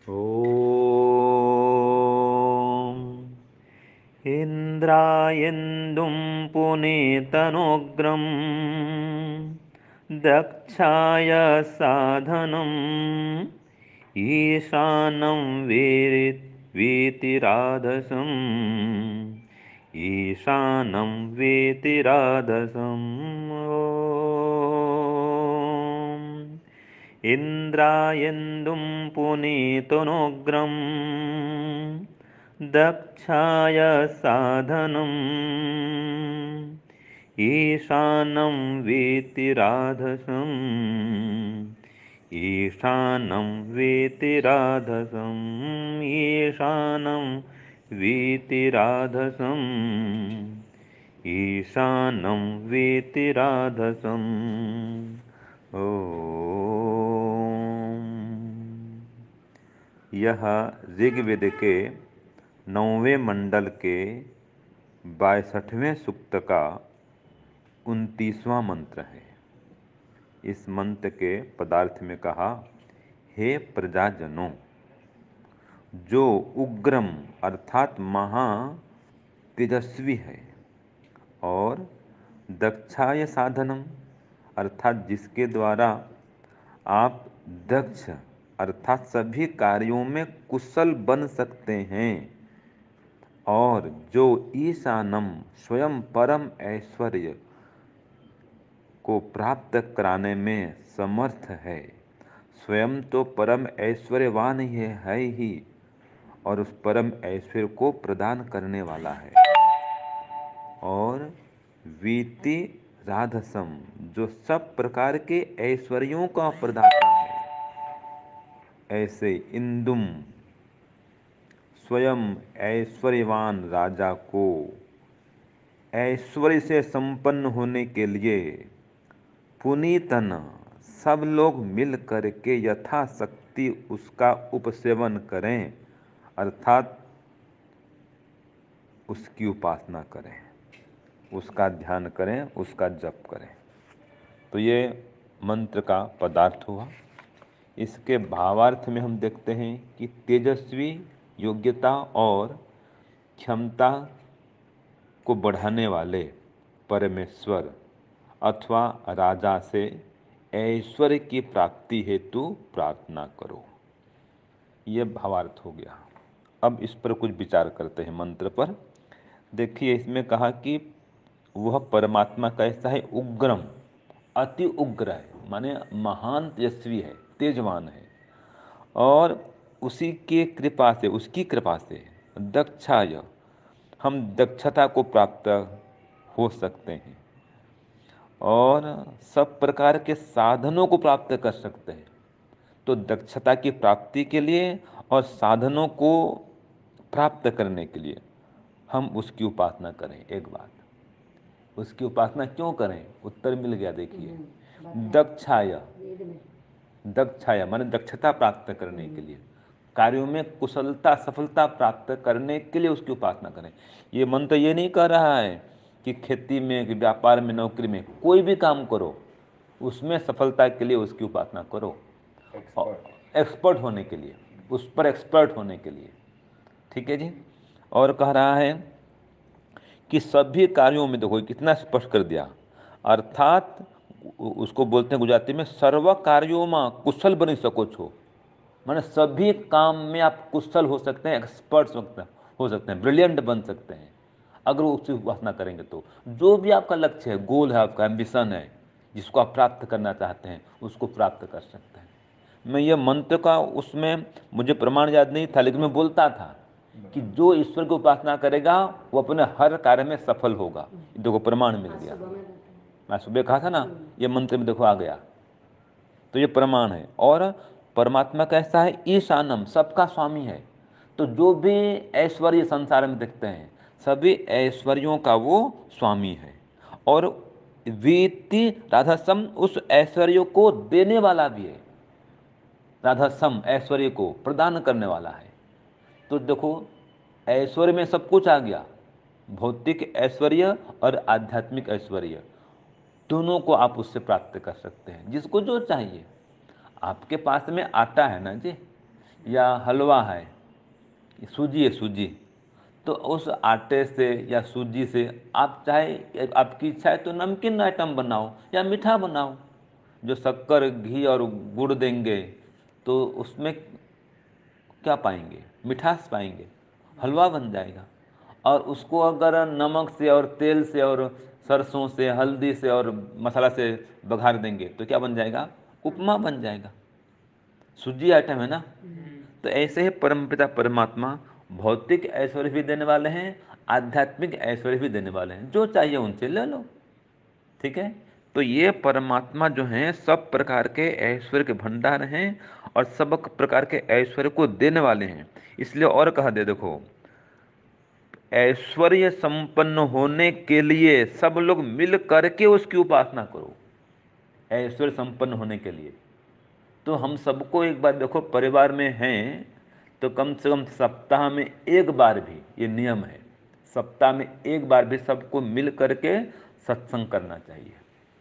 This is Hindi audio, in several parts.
ॐ इन्द्रायेन्दुं पुनीतनोग्रं दक्षाय साधनम् ईशानं वीतिराधसम् ईशानं वीतिराधसम् इन्द्रायेन्दुं पुनीतनोग्रं दक्षाय साधनम् ईशानं वीतिराधसम् ईशानं वीतिराधसम् ईशानं वीतिराधसम् ईशानं वीतिराधसम्। यह ऋग्वेद के 9वें मंडल के 62वें सूक्त का 29वां मंत्र है। इस मंत्र के पदार्थ में कहा, हे प्रजाजनों, जो उग्रम अर्थात महा तेजस्वी है और दक्षाय साधनम अर्थात जिसके द्वारा आप दक्ष अर्थात सभी कार्यों में कुशल बन सकते हैं, और जो ईशानम स्वयं परम ऐश्वर्य को प्राप्त कराने में समर्थ है। स्वयं तो परम ऐश्वर्यवान ही है ही, और उस परम ऐश्वर्य को प्रदान करने वाला है। और वीति राधसम जो सब प्रकार के ऐश्वर्यों का प्रदाता है, ऐसे इंदुम स्वयं ऐश्वर्यवान राजा को ऐश्वर्य से संपन्न होने के लिए पुनीतन सब लोग मिल करके यथाशक्ति उसका उपसेवन करें, अर्थात उसकी उपासना करें, उसका ध्यान करें, उसका जप करें। तो ये मंत्र का पदार्थ हुआ। इसके भावार्थ में हम देखते हैं कि तेजस्वी योग्यता और क्षमता को बढ़ाने वाले परमेश्वर अथवा राजा से ऐश्वर्य की प्राप्ति हेतु प्रार्थना करो। ये भावार्थ हो गया। अब इस पर कुछ विचार करते हैं मंत्र पर। देखिए, इसमें कहा कि वह परमात्मा कैसा है, उग्रम, अति उग्र है, माने महान तेजस्वी है, तेजवान है, और उसी के कृपा से, उसकी कृपा से दक्षाय हम दक्षता को प्राप्त हो सकते हैं और सब प्रकार के साधनों को प्राप्त कर सकते हैं। तो दक्षता की प्राप्ति के लिए और साधनों को प्राप्त करने के लिए हम उसकी उपासना करें। एक बात, उसकी उपासना क्यों करें, उत्तर मिल गया। देखिए, दक्षाय, दक्षाय माने दक्षता प्राप्त करने के लिए, कार्यों में कुशलता सफलता प्राप्त करने के लिए उसकी उपासना करें। ये मंत्र ये नहीं कह रहा है कि खेती में, कि व्यापार में, नौकरी में, कोई भी काम करो उसमें सफलता के लिए उसकी उपासना करो, एक्सपर्ट होने के लिए, उस पर एक्सपर्ट होने के लिए। ठीक है जी। और कह रहा है कि सभी कार्यों में, देखो कितना स्पष्ट कर दिया, अर्थात उसको बोलते हैं गुजराती में सर्व कार्यों में कुशल बनी सको छो, माने सभी काम में आप कुशल हो सकते हैं, एक्सपर्ट हो सकते हैं, ब्रिलियंट बन सकते हैं अगर उसकी उपासना करेंगे तो। जो भी आपका लक्ष्य है, गोल है, आपका एम्बिशन है, जिसको आप प्राप्त करना चाहते हैं, उसको प्राप्त कर सकते हैं। मैं ये मंत्र का, उसमें मुझे प्रमाण याद नहीं था, लेकिन मैं बोलता था कि जो ईश्वर की उपासना करेगा वो अपने हर कार्य में सफल होगा। देखो प्रमाण मिल गया। मैं सुबह कहा था ना, ये मंत्र में देखो आ गया, तो ये प्रमाण है। और परमात्मा कैसा है, ईशानम सबका स्वामी है। तो जो भी ऐश्वर्य संसार में दिखते हैं, सभी ऐश्वर्यों का वो स्वामी है। और वीति राधासम उस ऐश्वर्य को देने वाला भी है, राधासम ऐश्वर्य को प्रदान करने वाला है। तो देखो, ऐश्वर्य में सब कुछ आ गया, भौतिक ऐश्वर्य और आध्यात्मिक ऐश्वर्य, दोनों को आप उससे प्राप्त कर सकते हैं, जिसको जो चाहिए। आपके पास में आता है ना जी, या हलवा है, सूजी है सूजी, तो उस आटे से या सूजी से आप चाहे आपकी इच्छा है तो नमकीन आइटम बनाओ या मीठा बनाओ। जो शक्कर घी और गुड़ देंगे तो उसमें क्या पाएंगे, मिठास पाएंगे, हलवा बन जाएगा। और उसको अगर नमक से और तेल से और सरसों से हल्दी से और मसाला से बघार देंगे तो क्या बन जाएगा, उपमा बन जाएगा। सूजी आइटम है ना। तो ऐसे ही परमपिता परमात्मा भौतिक ऐश्वर्य भी देने वाले हैं, आध्यात्मिक ऐश्वर्य भी देने वाले हैं, जो चाहिए उनसे ले लो। ठीक है। तो ये परमात्मा जो हैं सब प्रकार के ऐश्वर्य के भंडार हैं और सब प्रकार के ऐश्वर्य को देने वाले हैं। इसलिए और कहा दे देखो, ऐश्वर्य संपन्न होने के लिए सब लोग मिल करके उसकी उपासना करो। ऐश्वर्य संपन्न होने के लिए तो हम सबको एक बार देखो, परिवार में हैं तो कम से कम सप्ताह में एक बार भी, ये नियम है, सप्ताह में एक बार भी सबको मिल करके सत्संग करना चाहिए।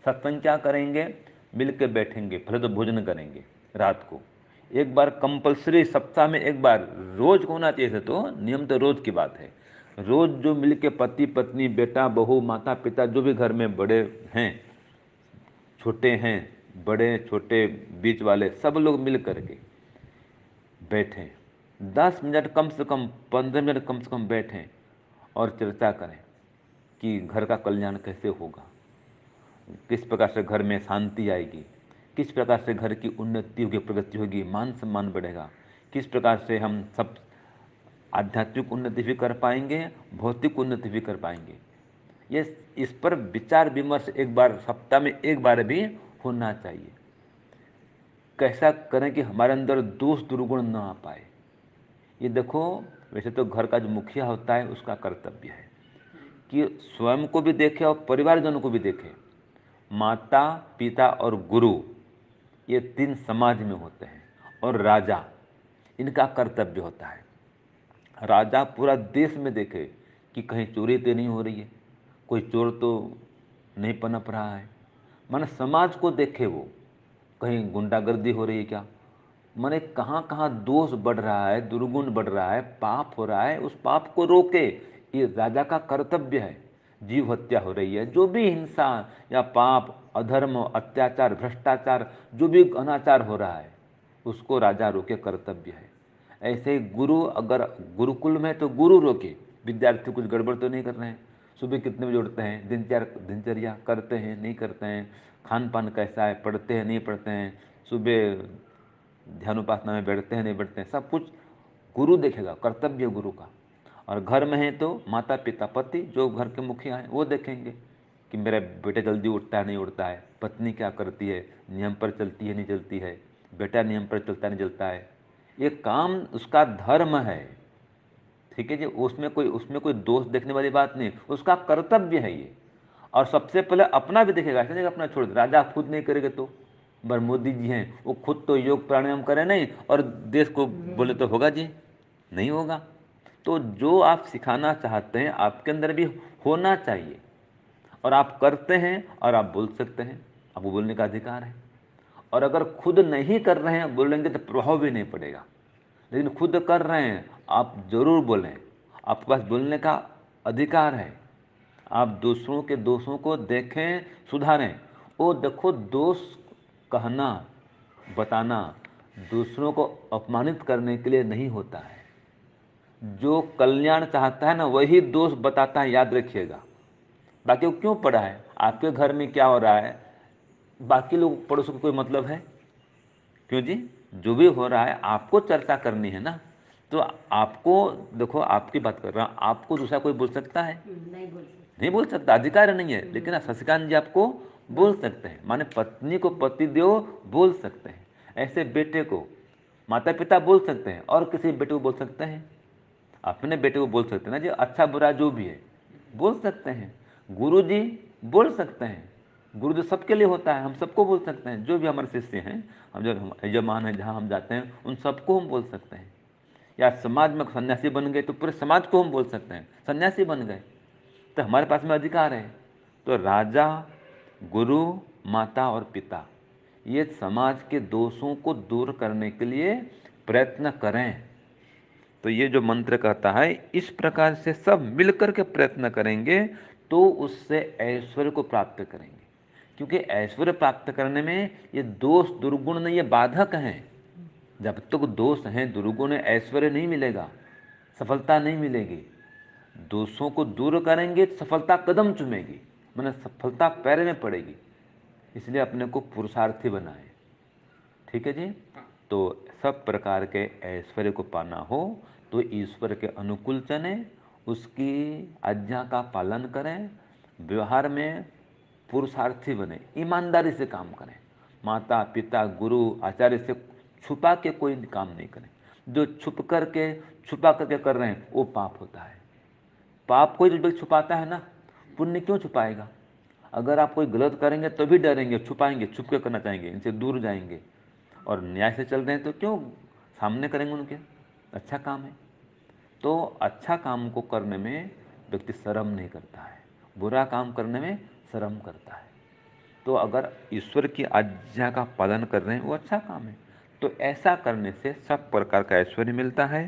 सत्संग क्या करेंगे, मिल के बैठेंगे, पहले तो भोजन करेंगे रात को एक बार कंपलसरी, सप्ताह में एक बार, रोज को होना चाहिए थे, तो नियम तो रोज की बात है। रोज जो मिल के पति पत्नी बेटा बहू माता पिता जो भी घर में बड़े हैं छोटे हैं, बड़े छोटे बीच वाले सब लोग मिल करके बैठें, 10 मिनट कम से कम 15 मिनट कम से कम बैठें और चर्चा करें कि घर का कल्याण कैसे होगा, किस प्रकार से घर में शांति आएगी, किस प्रकार से घर की उन्नति होगी, प्रगति होगी, मान सम्मान बढ़ेगा, किस प्रकार से हम सब आध्यात्मिक उन्नति भी कर पाएंगे, भौतिक उन्नति भी कर पाएंगे। ये इस पर विचार विमर्श एक बार सप्ताह में एक बार भी होना चाहिए। कैसा करें कि हमारे अंदर दोष दुर्गुण न आ पाए। ये देखो, वैसे तो घर का जो मुखिया होता है उसका कर्तव्य है कि स्वयं को भी देखे और परिवारजनों को भी देखे। माता पिता और गुरु ये तीन समाज में होते हैं और राजा, इनका कर्तव्य होता है। राजा पूरा देश में देखे कि कहीं चोरी तो नहीं हो रही है, कोई चोर तो नहीं पनप रहा है, माने समाज को देखे वो, कहीं गुंडागर्दी हो रही है क्या, माने कहाँ कहाँ दोष बढ़ रहा है, दुर्गुण बढ़ रहा है, पाप हो रहा है, उस पाप को रोके, ये राजा का कर्तव्य है। जीव हत्या हो रही है, जो भी हिंसा या पाप अधर्म अत्याचार भ्रष्टाचार जो भी अनाचार हो रहा है उसको राजा रोके, कर्तव्य है। ऐसे ही गुरु, अगर गुरुकुल में तो गुरु रोके, विद्यार्थी कुछ गड़बड़ तो नहीं कर रहे हैं, सुबह कितने बजे उठते हैं, दिनचर्या करते हैं नहीं करते हैं, खान पान कैसा है, पढ़ते हैं नहीं पढ़ते हैं, सुबह ध्यान उपासना में बैठते हैं नहीं बैठते हैं, सब कुछ गुरु देखेगा, कर्तव्य गुरु का। और घर में है तो माता पिता पति जो घर के मुखिया हैं वो देखेंगे कि मेरा बेटा जल्दी उठता है नहीं उठता है, पत्नी क्या करती है, नियम पर चलती है नहीं चलती है, बेटा नियम पर चलता नहीं चलता है, ये काम उसका धर्म है। ठीक है जी, उसमें कोई दोष देखने वाली बात नहीं, उसका कर्तव्य है ये। और सबसे पहले अपना भी देखेगा, ऐसा नहीं अपना छोड़ दे, राजा खुद नहीं करेगा तो, पर मोदी जी हैं वो खुद तो योग प्राणायाम करें नहीं और देश को बोले तो होगा जी, नहीं होगा। तो जो आप सिखाना चाहते हैं आपके अंदर भी होना चाहिए, और आप करते हैं और आप बोल सकते हैं, आपको बोलने का अधिकार है। और अगर खुद नहीं कर रहे हैं बोलेंगे तो प्रभाव भी नहीं पड़ेगा, लेकिन खुद कर रहे हैं आप जरूर बोलें, आपके पास बोलने का अधिकार है। आप दूसरों के दोषों को देखें, सुधारें। वो देखो, दोष कहना बताना दूसरों को अपमानित करने के लिए नहीं होता है। जो कल्याण चाहता है ना वही दोष बताता है, याद रखिएगा। बाकी वो क्यों पढ़ा है, आपके घर में क्या हो रहा है बाकी लोग पड़ोसों को कोई मतलब है, क्यों जी, जो भी हो रहा है आपको चर्चा करनी है ना। तो आपको देखो, आपकी बात कर रहा हूँ, आपको दूसरा कोई बोल सकता है, नहीं बोल सकता, अधिकार नहीं है। लेकिन शशिकांत जी आपको बोल सकते हैं, माने पत्नी को पति देव बोल सकते हैं, ऐसे बेटे को माता पिता बोल सकते हैं, और किसी बेटे को बोल सकते हैं, अपने बेटे को बोल सकते हैं ना जी, अच्छा बुरा जो भी है बोल सकते हैं। गुरु जी बोल सकते हैं, गुरु जो सबके लिए होता है, हम सबको बोल सकते हैं, जो भी हमारे शिष्य हैं, हम जो यजमान हैं जहाँ हम जाते हैं उन सबको हम बोल सकते हैं। या समाज में सन्यासी बन गए तो पूरे समाज को हम बोल सकते हैं सन्यासी बन गए, तो हमारे पास में अधिकार है। तो राजा, गुरु, माता और पिता ये समाज के दोषों को दूर करने के लिए प्रयत्न करें। तो ये जो मंत्र कहता है, इस प्रकार से सब मिलकर के प्रयत्न करेंगे तो उससे ऐश्वर्य को प्राप्त करेंगे। क्योंकि ऐश्वर्य प्राप्त करने में ये दोष दुर्गुण नहीं, ये बाधक हैं। जब तक दोष हैं, दुर्गुण है, ऐश्वर्य नहीं मिलेगा, सफलता नहीं मिलेगी। दोषों को दूर करेंगे तो सफलता कदम चूमेगी, मैंने सफलता पैर में पड़ेगी। इसलिए अपने को पुरुषार्थी बनाए। ठीक है जी। तो सब प्रकार के ऐश्वर्य को पाना हो तो ईश्वर के अनुकूल चलें, उसकी आज्ञा का पालन करें, व्यवहार में पुरुषार्थी बने, ईमानदारी से काम करें। माता पिता गुरु आचार्य से छुपा के कोई काम नहीं करें। जो छुपा करके कर रहे हैं वो पाप होता है। पाप कोई व्यक्ति छुपाता है ना, पुण्य क्यों छुपाएगा? अगर आप कोई गलत करेंगे तो भी डरेंगे, छुपाएंगे, छुप के करना चाहेंगे, इनसे दूर जाएंगे। और न्याय से चल रहे हैं तो क्यों सामने करेंगे उनके? अच्छा काम है। तो अच्छा काम को करने में व्यक्ति शर्म नहीं करता है, बुरा काम करने में शर्म करता है। तो अगर ईश्वर की आज्ञा का पालन कर रहे हैं वो अच्छा काम है। तो ऐसा करने से सब प्रकार का ऐश्वर्य मिलता है